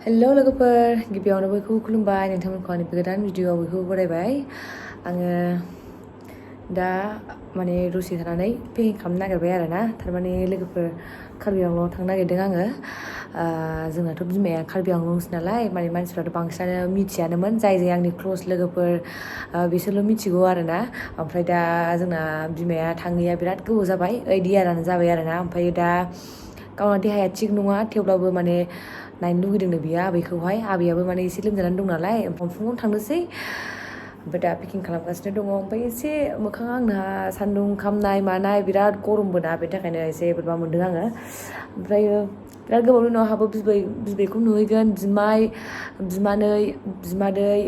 hello लोगोफोर गिबियावनो बयखौबो खुलुमबाय नोंथांमोनखौ आंनि गोदान भिडिअआव बयखौबो बरायबाय आङो दा माने दसे थानानै पेकिं खालामनो नागिरबाय आरोना थारमाने लोगोफोर कार्बिआंलंआव थांनो नागिरदों आङो जोंनाथ' बिमाया कार्बिआंलंसो नालाय माने मानसिफ्राथ' बांसिनानो मिथियानोमोन जाय आंनि क्ल'स लोगोफोर बिसोरल' मिथिगौ आरोना ओमफ्राय दा जोंना बिमाया थाङैया बिराद गोबाव जाबाय 8 इयारानो जाबाय आरोना ओमफ्राय दा गावना देहाया थिग नङा थेवब्लाबो माने नायनो लुगैदोंनो बियो आबैखौहाय आबैयाबो माने एसे लोमजानानै दं नालाय ओमफ्राय फुङावनो थांनोसै ओमफ्राय दा पेकिं खालामगासिनो दङ ओमफ्राय एसे मोखाङा आंना सान्दुं खामनाय मानाय बिराद गरमबो ना बेनि थाखायनो एसे बोरैबा मोन्दों आङो ओमफ्रायो बिराद गोबावनि उनाव आंहाबो बिबैखौ नुहैगोन बिमाय बिमानै बिमादै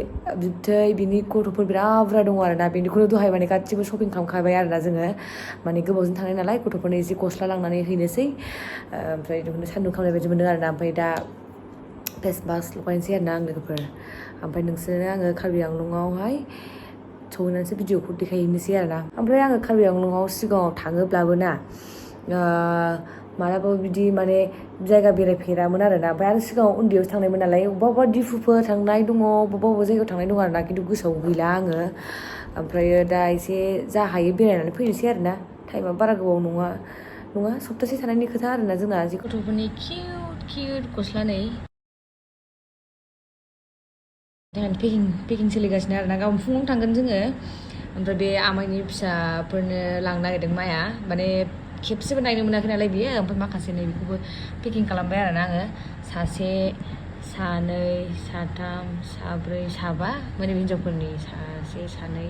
बिबथै बिनि गथ'फोर बिराद बुरजा दङ आरोना बेनिखौनो दहाय माने गासिबो शपिं खालामखाबाय आरोना जोङो माने गोबावजों थांनाय नालाय गथ'फोरनो एसे गस्ला लांनानै हैनोसै ओमफ्राय बेखौनो सान्दुं खामनाय बायदि मोन्दों आरोना ओमफ्राय दा फेस मास्क लगायनोसै आरोना आं लोगोफोर ओमफ्राय नोंसोरनो आङो कार्बिआंलंआवहाय सहैनानैसो भिडिअखौ देखायहैनोसै आरोना ओमफ्राय आङो कार्बिआंलंआव सिगाङाव थाङोब्लाबो ना मालाबाबो बिदि माने जायगा बेरायफेरामोन आरोना ओमफ्राय आरो सिगाङाव उन्दैयावसो थांनायमोन नालाय अबेबा दिफुफोर थांनाय दङ बबेबा जायगायाव थांनाय दङ आरोना खिन्थु गोसोआव गैला आङो ओमफ्रायो दा एसे जा हायो बेरायनानै फैनोसै आरोना टाइमा बारा गोबाव नङा सप्तासे थानायनि खोथा आरोना जोंना जि गथ'फोरनि किउट गस्ला नै पेकिं सोलिगासिनो आरोना गाबोन फुङावनो थांगोन जोङो ओमफ्राय बे आमाइनि फिसाफोरनो लांनो नागिरदों माया माने खेबसेबो नायनो मोनाखै नालाय बियो ओमफ्राय माखासे नै बेखौबो पेकिं खालामबाय आरोना आङो सासे सानै साथाम साब्रै साबा माने हिन्जावफोरनि सासे सानै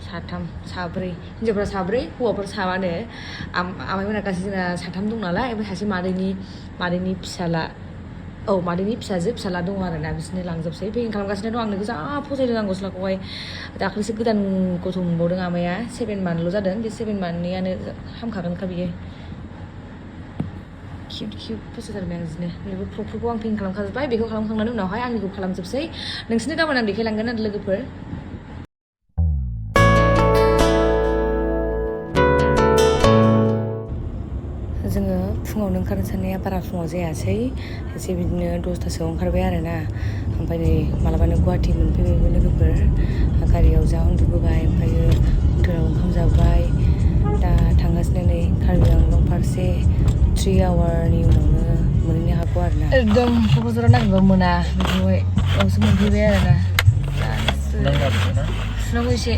साथाम साब्रै हिन्जावफोरा साब्रै हौवाफोर साबानो आमाइमोना गासै जोंना साथाम दं नालाय ओमफ्राय सासे मादैनि फिसाला मादैनि फिसाला दङ आरोना बिसोरनो लांजोबसै पेकिं खालामगासिनो दं आंनो जा फसायदों आं गस्लाखौहाय दाख्लैसो गोदान गथ' मोनबावदों आमाया 7 मान्थल' जादों बे 7 मान्थनियानो हामखागोनखा बियो किउट फसायथारबाय आं बिदिनो बेबो फ्रकफोरखौ आं पेकिं खालामखाजोब्बाय बेखौ खालामखांनायनि उनावहाय आंनिखौ खालामजोबसै नोंसोरनो गाबोन आं देखायलांगोन आरो लोगोफोर जोङो फुङावनो ओंखारनो साननाया बारा फुङाव जायासै एसे बिदिनो 10थासोआव ओंखारबाय आरोना ओमफ्राय नै मालाबानो गुवाहाटि मोनफैबायबो लोगोफोर गारियाव जा उन्दुबोबाय ओमफ्रायो हटेलाव ओंखाम जाबाय दा थांगासिनो नै कार्बिआंलं फारसे 3 आवारनि उनावनो मोनहैनो हागौ आरोना एकदम क'क्राझाराव नागिरबा मोना बेखौहाय गावसो मोनफैबाय आरोना सुनांगौ एसे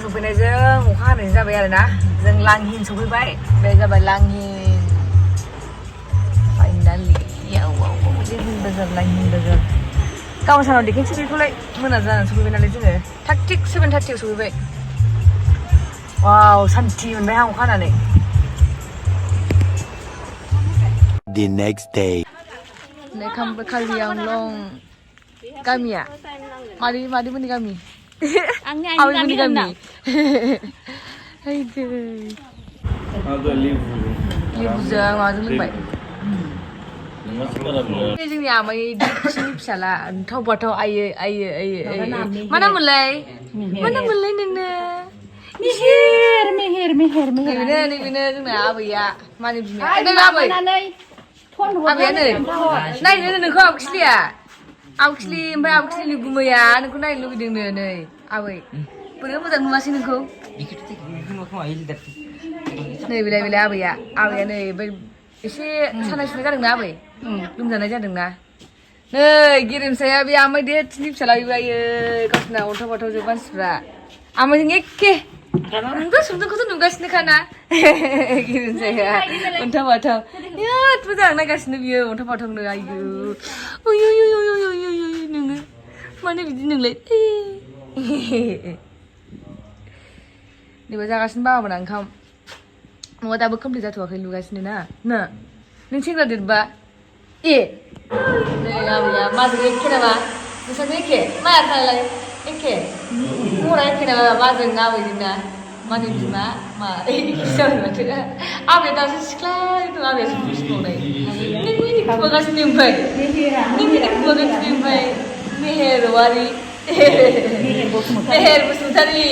सफैनायजों अखा हानाय जाबाय आरोना जों लांहिन सफैबाय बे जाबाय लांहिन फाइनालि लांहिन बाजार गाबोन सानाव देखायनोसै बेखौलाय मोना जानानै सफैबाय नालाय जोङो थाग थिग 7:30आव सफैबाय वाव सान्थि मोनबाय आं अखा हानानै The next day कार्बिआंलं गामिया मादैमोननि गामि आबैमोननि गामि लेबुजों माबाजों लोंबाय जोंनि आमाइ दिपसिनि फिसाला थाव बाथाव आयो मा नाम मोनलाय नोंनो मेहेर नैबेनो जोंना आबैया माने बिमाया आबै आबैयानो नायनो नोंखौ आबखिलिया आवखिलि ओमफ्राय आवखिलिनि गुमैया नोंखौ नायनो लुगैदोंनो नै आबै बोरै मोजां नुवासै नोंखौ नै बेलाय आबैया नै ओमफ्राय एसे सानाय सुनाय जादोंना आबै लोमजानाय जादोंना नै गेरेमसाया बे आमाइ देरसिननि फिसाला आयै गावसोरना अन्थाव बाथाव जोब मानसिफ्रा आमाइजों एखे सुंदोंखौथ' नुगासिनोखाना गेरेमसाया अन्थाव बाथाव बिराद मोजां नायगासिनो बियो अन्थाव बाथावनो आयु नोङो माने बिदि नोंलाय नैबे जागासिनो बाबामोना ओंखाम न'आ दाबो कमप्लिट जाथ'वाखै लुगासिनो ना नों सेंग्रा देरबा ए नै आबैया माजों एखे नामा नोंसोरजों एखे माया थालाय एखे महरा एखे नामा माजों आबैजों ना माने बिमा मा एखे जाबाय माथो आबैया दासो सिख्ला दं आबैयासो बुजिबावनाय नों मिनि खुगागासिनो ओमफ्राय नों मिनि खुगागासिनो ओमफ्राय मेहेर औवारि मेहेर बसुमतारी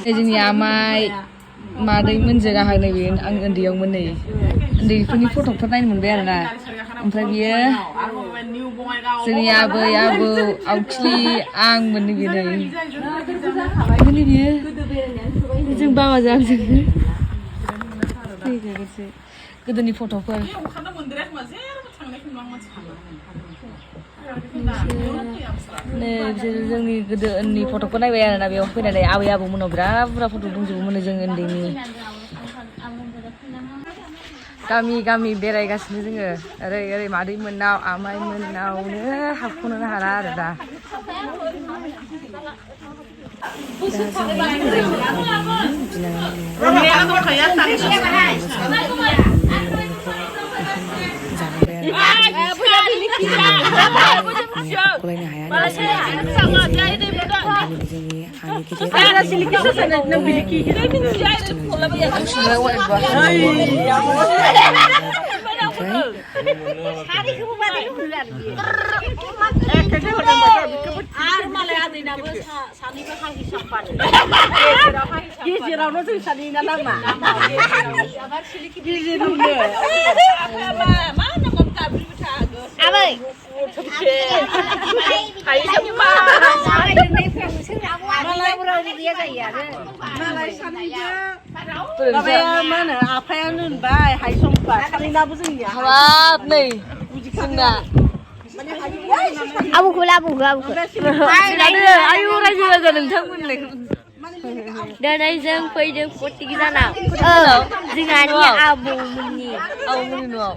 जोंनि आमाइ मादैमोनजों आंहा नैबे आं उन्दैयावमोन नै उन्दैफोरनि फटकफोर नायनो मोनबाय आरोना ओमफ्राय बियो जोंनि आबै आबौ आवख्लि आंमोन नैबे नै बियो जों बाबाजों आंजों गोदोनि फटकफोर नै बिसोर जोंनि गोदोनि फटकखौ नायबाय आरोना बेयाव फैनानै आबै आबौमोनाव बिराद बुरजा फटक दंजोबोमोन जों उन्दैनि गामि गामि बेरायगासिनो जोङो ओरै ओरै मादै मोननाव आमाइ मोननावनो हाबख'नो हाला आरो दा खलायनो हाया गेजेरावनो जों सानैना नामा आबै आफायानो होनबाय हायसंबा सानैनाबो जोंनिया हाबाब नै जोंना आबौखौ आयु रायजो राजा नोंथांमोनलाय दिनै जों फैदों फटिगिजानाव जोंहानि आबौमोननि न'आव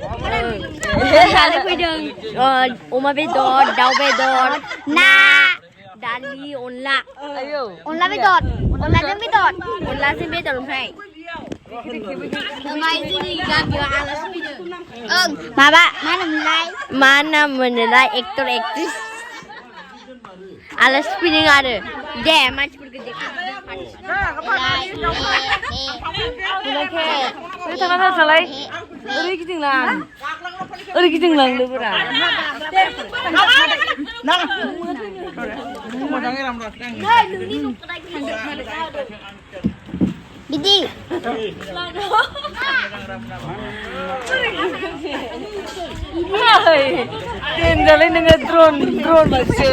जानो फैदों अमा बेदर दाउ बेदर ना दालि अनला बेदर अनलाजों बेदर ओमफ्राय जोंनि गामियाव आलासि फैदों माबा मा नाम मोनोलाय एक्टर एक्ट्रिस आलासि फैदों आरो दे मानसिफोरखौ थांलाय ओरै गिदिंलांनोब्रा बिदि दोनजालाय नोङो द्रन मानसि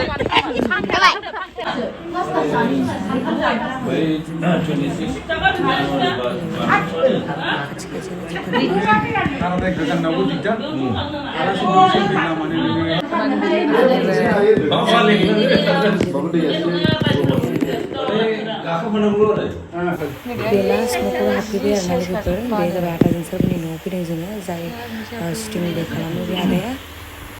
बेला स्म'कआव हाबफैबाय आरोना लोगोफोर बे जाबाय आदा जोंसारफोरनि न'आव फैदों जोङो जाय शुटिंबो खालामो बे आदाया